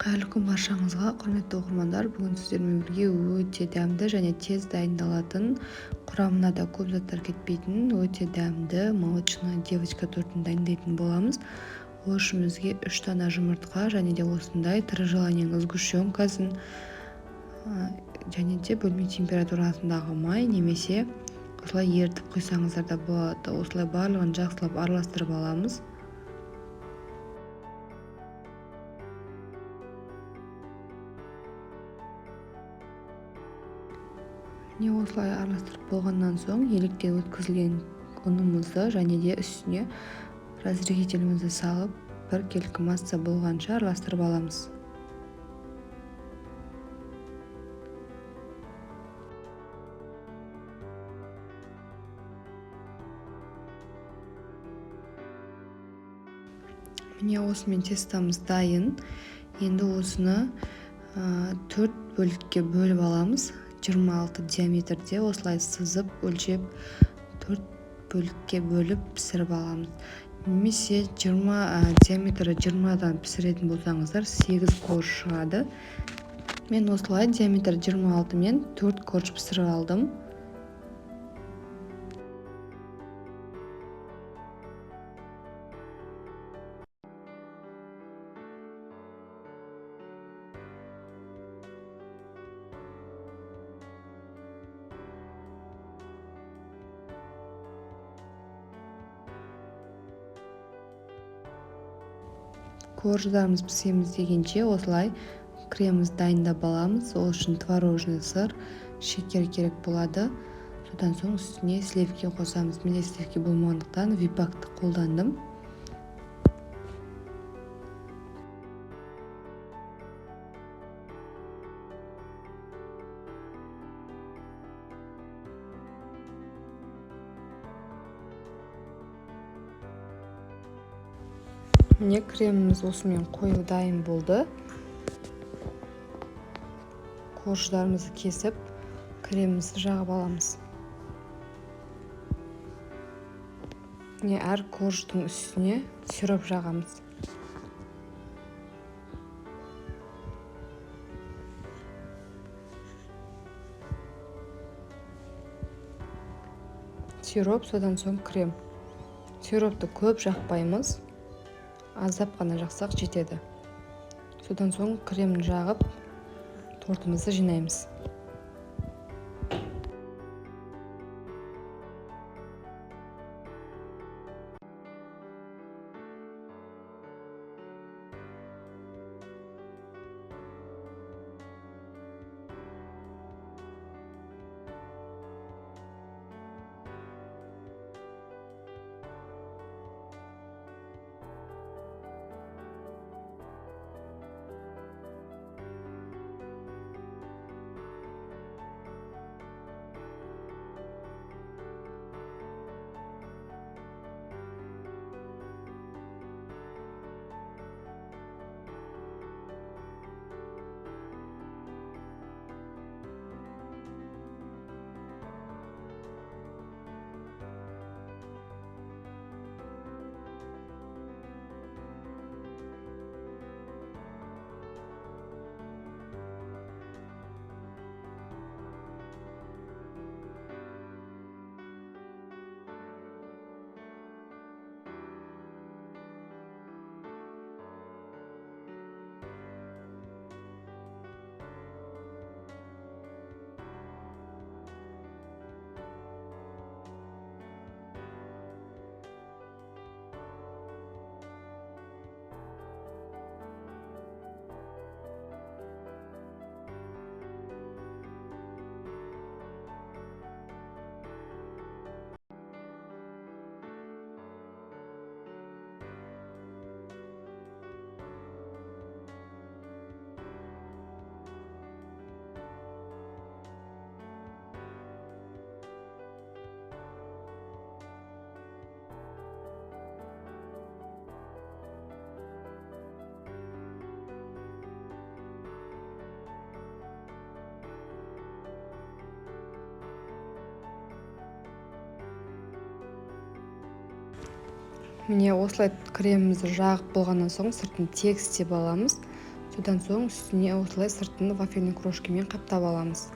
Қайырлы күн баршаңызға, құрметті оқырмандар. Бүгін сіздермен бірге өте дәмді және тез дайындалатын, құрамына да көп заттар кетпейтін, өте дәмді молочная девочка тортын дайындайтын боламыз. Ол үшін бізге 3 дана жұмыртқа және де осындай тірі желанияның сгущенкасын және де бөлме температурасындағы май немесе осылай ерітіп құйсаңыздар да болады. Осылай барлығын жақсылап араластырып аламыз. Осылай араластырып болғаннан соң електен өткізілген ұнымызды және де үстіне разрыхителімізді салып бір келкі масса болғанша араластырып аламыз. Осымен тестамыз дайын. Енді осыны 4 бөлікке бөліп аламыз. 26 диаметрде осылай сызып өлшеп 4 бөлікке бөліп пісіріп аламыз. Немесе 20 диаметрі 20-дан пісіретін болсаңыздар 8 корж шығады. Мен осылай диаметр 26 мен 4 корж пісіріп алдым. Корждарымыз пісеміз дегенше осылай креміміз дайындап аламыз. Ол үшін творожный сыр, шекер керек болады. Содан соң үстіне сливки қосамыз. Менде сливки болмағандықтан випакты қолдандым. Креміміз осымен қою дайын болды. Корждарымызды кесіп, кремімізді жағып аламыз. Әр корждың үстіне сироп жағамыз. Сироп, содан соң крем. Сиропты көп жақпаймыз. Аздап қана жақсақ жетеді. Содан соң кремін жағып, тортымызды жинаймыз. Осылай кремімізді жағып болғаннан соң сыртын тегістеп аламыз. содан соң үстіне осылай сыртын вафельный крошкамен қаптап аламыз.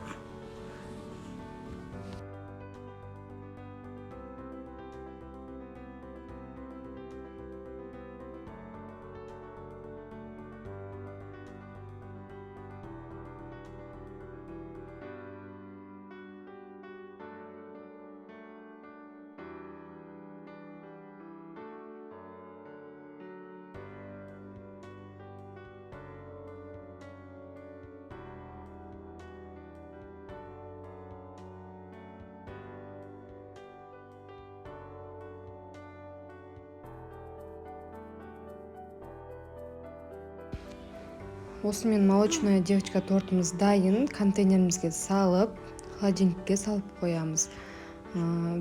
Осымен молочная девочка тортымыз дайын. Контейнерімізге салып, холодильникке салып қоямыз.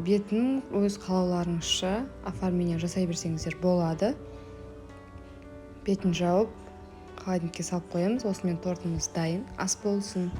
Бетін өз қалауларыңызша оформление жасай берсеңіздер болады. Бетін жауып, холодильникке салып қоямыз. Осымен тортымыз дайын. Ас болсын.